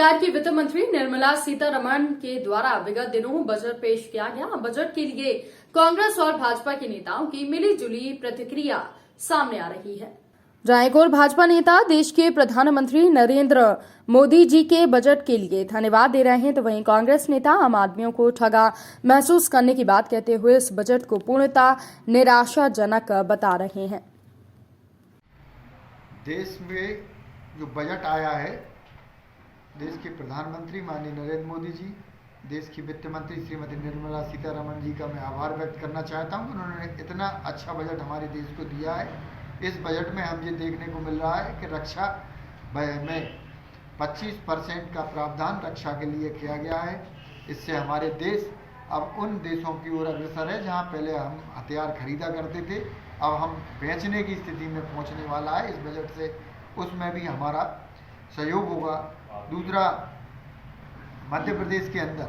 सरकार की वित्त मंत्री निर्मला सीतारमण के द्वारा विगत दिनों बजट पेश किया गया। बजट के लिए कांग्रेस और भाजपा के नेताओं की मिलीजुली प्रतिक्रिया सामने आ रही है। रायपुर भाजपा नेता देश के प्रधानमंत्री नरेंद्र मोदी जी के बजट के लिए धन्यवाद दे रहे हैं, तो वहीं कांग्रेस नेता आम आदमियों को ठगा महसूस करने की बात कहते हुए इस बजट को पूर्णतः निराशाजनक बता रहे हैं। देश में जो बजट आया है, देश के प्रधानमंत्री माननीय नरेंद्र मोदी जी, देश की वित्त मंत्री श्रीमती निर्मला सीतारमण जी का मैं आभार व्यक्त करना चाहता हूं। उन्होंने इतना अच्छा बजट हमारे देश को दिया है। इस बजट में हम ये देखने को मिल रहा है कि रक्षा में 25% का प्रावधान रक्षा के लिए किया गया है। इससे हमारे देश अब उन देशों की ओर अग्रसर है जहां पहले हम हथियार खरीदा करते थे, अब हम बेचने की स्थिति में पहुंचने वाला है। इस बजट से उसमें भी हमारा सहयोग होगा। दूसरा, मध्य प्रदेश के अंदर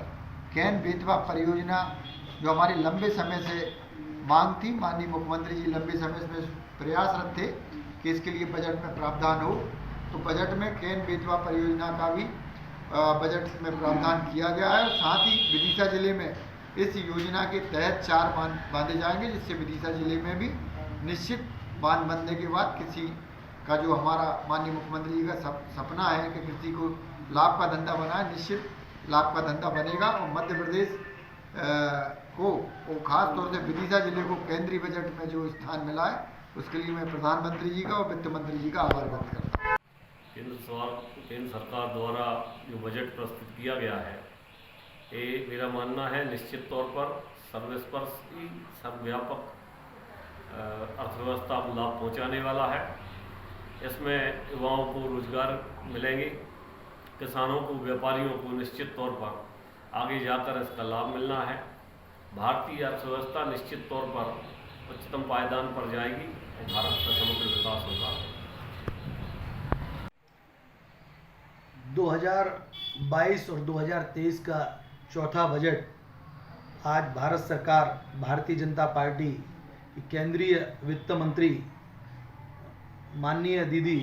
केन बेतवा परियोजना जो हमारी लंबे समय से मांग थी, माननीय मुख्यमंत्री जी लंबे समय से प्रयासरत थे कि इसके लिए बजट में प्रावधान हो, तो बजट में केन बेतवा परियोजना का भी बजट में प्रावधान किया गया है। और साथ ही विदिशा जिले में इस योजना के तहत 4 बांध बांधे जाएंगे, जिससे विदिशा जिले में भी निश्चित बांध बनने के बाद किसी का जो हमारा माननीय मुख्यमंत्री जी का सपना है कि किसी को लाभ का धंधा बनाए, निश्चित लाभ का धंधा बनेगा। और मध्य प्रदेश को खास तौर से विदिशा जिले को केंद्रीय बजट में जो स्थान मिला है, उसके लिए मैं प्रधानमंत्री जी का और वित्त मंत्री जी का आभार व्यक्त करता हूँ। केंद्र सरकार द्वारा जो बजट प्रस्तुत किया गया है, ये मेरा मानना है निश्चित तौर पर सर्वस्पर्शी सर्वव्यापक अर्थव्यवस्था को लाभ पहुँचाने वाला है। इसमें युवाओं को रोजगार मिलेंगे, किसानों को, व्यापारियों को निश्चित तौर पर आगे जाकर इसका लाभ मिलना है। भारतीय अर्थव्यवस्था निश्चित तौर पर उच्चतम पायदान पर जाएगी और भारत का समग्र विकास होगा। 2022 और 2023 का चौथा बजट आज भारत सरकार, भारतीय जनता पार्टी की केंद्रीय वित्त मंत्री माननीय दीदी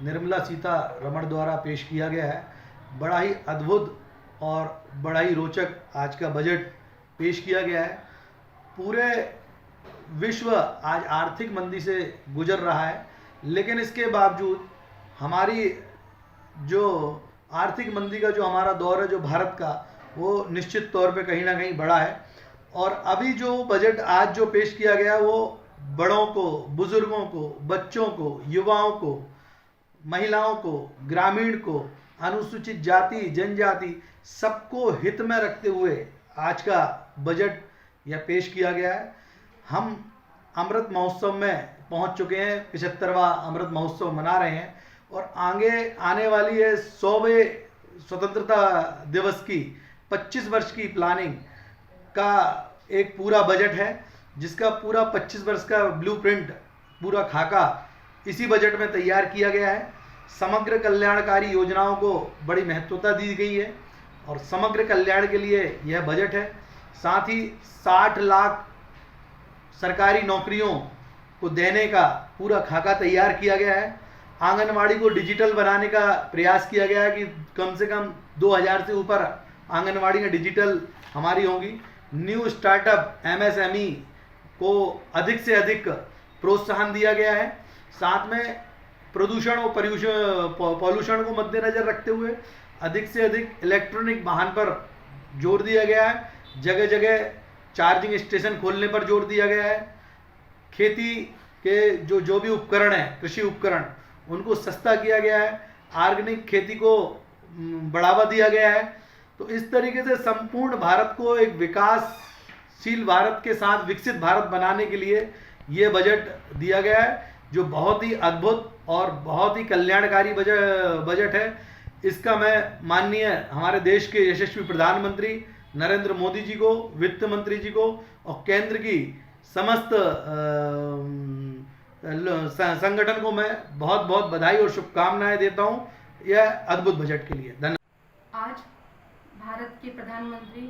निर्मला सीतारमण द्वारा पेश किया गया है। बड़ा ही अद्भुत और बड़ा ही रोचक आज का बजट पेश किया गया है। पूरे विश्व आज आर्थिक मंदी से गुजर रहा है, लेकिन इसके बावजूद हमारी जो आर्थिक मंदी का जो हमारा दौर है जो भारत का, वो निश्चित तौर पे कहीं ना कहीं बढ़ा है। और अभी जो बजट आज जो पेश किया गया है, वो बड़ों को, बुजुर्गों को, बच्चों को, युवाओं को, महिलाओं को, ग्रामीण को, अनुसूचित जाति जनजाति, सबको हित में रखते हुए आज का बजट यह पेश किया गया है। हम अमृत महोत्सव में पहुंच चुके हैं, 75वां अमृत महोत्सव मना रहे हैं और आगे आने वाली है 100वें स्वतंत्रता दिवस की 25 वर्ष की प्लानिंग का एक पूरा बजट है, जिसका पूरा 25 वर्ष का ब्लूप्रिंट, पूरा खाका इसी बजट में तैयार किया गया है। समग्र कल्याणकारी योजनाओं को बड़ी महत्वता दी गई है और समग्र कल्याण के लिए यह बजट है। साथ ही 60 लाख सरकारी नौकरियों को देने का पूरा खाका तैयार किया गया है। आंगनवाड़ी को डिजिटल बनाने का प्रयास किया गया है कि कम से कम 2000 से ऊपर आंगनवाड़ियाँ डिजिटल हमारी होंगी। न्यू स्टार्टअप MSME को अधिक से अधिक प्रोत्साहन दिया गया है। साथ में प्रदूषण और पॉल्यूशन को मद्देनजर रखते हुए अधिक से अधिक इलेक्ट्रॉनिक वाहन पर जोर दिया गया है। जगह जगह चार्जिंग स्टेशन खोलने पर जोर दिया गया है। खेती के जो भी उपकरण हैं, कृषि उपकरण, उनको सस्ता किया गया है। ऑर्गेनिक खेती को बढ़ावा दिया गया है। तो इस तरीके से संपूर्ण भारत को एक विकासशील भारत के साथ विकसित भारत बनाने के लिए ये बजट दिया गया है, जो बहुत ही अद्भुत और बहुत ही कल्याणकारी बजट है। इसका मैं माननीय हमारे देश के यशस्वी प्रधानमंत्री नरेंद्र मोदी जी को, वित्त मंत्री जी को और केंद्र की समस्त संगठन को मैं बहुत बहुत बधाई और शुभकामनाएं देता हूं यह अद्भुत बजट के लिए। धन्यवाद। आज भारत के प्रधानमंत्री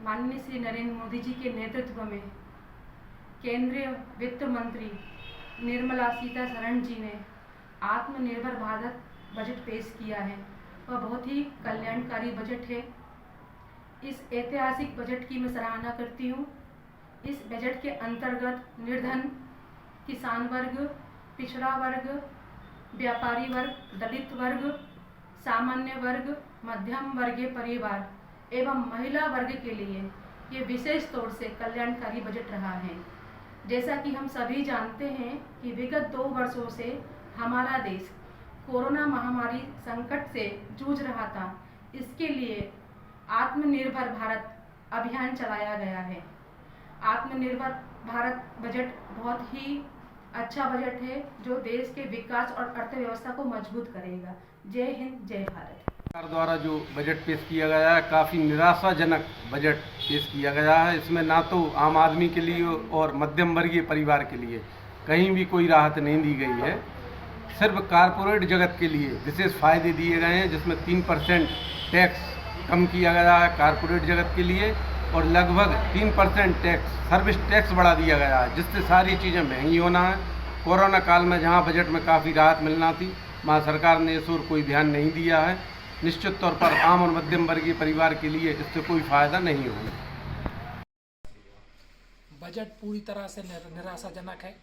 माननीय श्री नरेंद्र मोदी जी के नेतृत्व में केंद्रीय वित्त मंत्री निर्मला सीतारमण जी ने आत्मनिर्भर भारत बजट पेश किया है। वह बहुत ही कल्याणकारी बजट है। इस ऐतिहासिक बजट की मैं सराहना करती हूँ। इस बजट के अंतर्गत निर्धन, किसान वर्ग, पिछड़ा वर्ग, व्यापारी वर्ग, दलित वर्ग, सामान्य वर्ग, मध्यम वर्गीय परिवार एवं महिला वर्ग के लिए ये विशेष तौर से कल्याणकारी बजट रहा है। जैसा कि हम सभी जानते हैं कि विगत 2 वर्षों से हमारा देश कोरोना महामारी संकट से जूझ रहा था। इसके लिए आत्मनिर्भर भारत अभियान चलाया गया है। आत्मनिर्भर भारत बजट बहुत ही अच्छा बजट है जो देश के विकास और अर्थव्यवस्था को मजबूत करेगा। जय हिंद, जय भारत। सरकार द्वारा जो बजट पेश किया गया है काफ़ी निराशाजनक बजट पेश किया गया है। इसमें ना तो आम आदमी के लिए और मध्यम वर्गीय परिवार के लिए कहीं भी कोई राहत नहीं दी गई है। सिर्फ कारपोरेट जगत के लिए विशेष फ़ायदे दिए गए हैं, जिसमें 3% टैक्स कम किया गया है कारपोरेट जगत के लिए और लगभग 3% टैक्स सर्विस टैक्स बढ़ा दिया गया है, जिससे सारी चीज़ें महंगी होना है। कोरोना काल में जहाँ बजट में काफ़ी राहत मिलना थी, वहाँ सरकार ने इस ओर कोई ध्यान नहीं दिया है। निश्चित तौर पर आम और मध्यम वर्गीय परिवार के लिए इससे कोई फायदा नहीं होगा। बजट पूरी तरह से निराशाजनक है।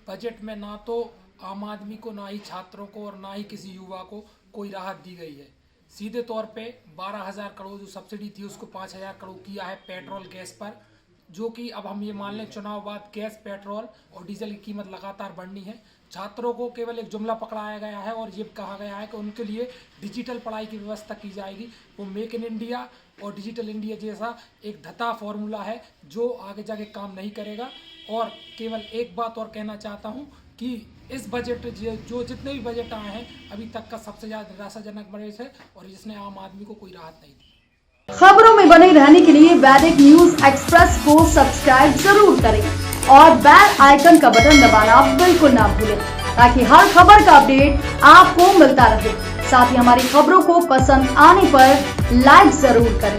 बजट में ना तो आम आदमी को, ना ही छात्रों को और ना ही किसी युवा को कोई राहत दी गई है। सीधे तौर पे 12,000 करोड़ जो सब्सिडी थी उसको 5,000 करोड़ किया है पेट्रोल गैस पर, जो कि अब हम ये मान लें चुनाव बाद गैस, पेट्रोल और डीजल की कीमत लगातार बढ़नी है। छात्रों को केवल एक जुमला पकड़ाया गया है और ये कहा गया है कि उनके लिए डिजिटल पढ़ाई की व्यवस्था की जाएगी। वो मेक इन इंडिया और डिजिटल इंडिया जैसा एक धता फॉर्मूला है जो आगे जाके काम नहीं करेगा। और केवल एक बात और कहना चाहता हूँ कि इस बजट जो जितने भी बजट आए हैं अभी तक का सबसे ज़्यादा निराशाजनक बजट है और जिसने आम आदमी को कोई राहत नहीं दी। खबरों में बने रहने के लिए वैदिक न्यूज एक्सप्रेस को सब्सक्राइब जरूर करें और बेल आइकन का बटन दबाना बिल्कुल ना भूलें, ताकि हर खबर का अपडेट आपको मिलता रहे। साथ ही हमारी खबरों को पसंद आने पर लाइक जरूर करें।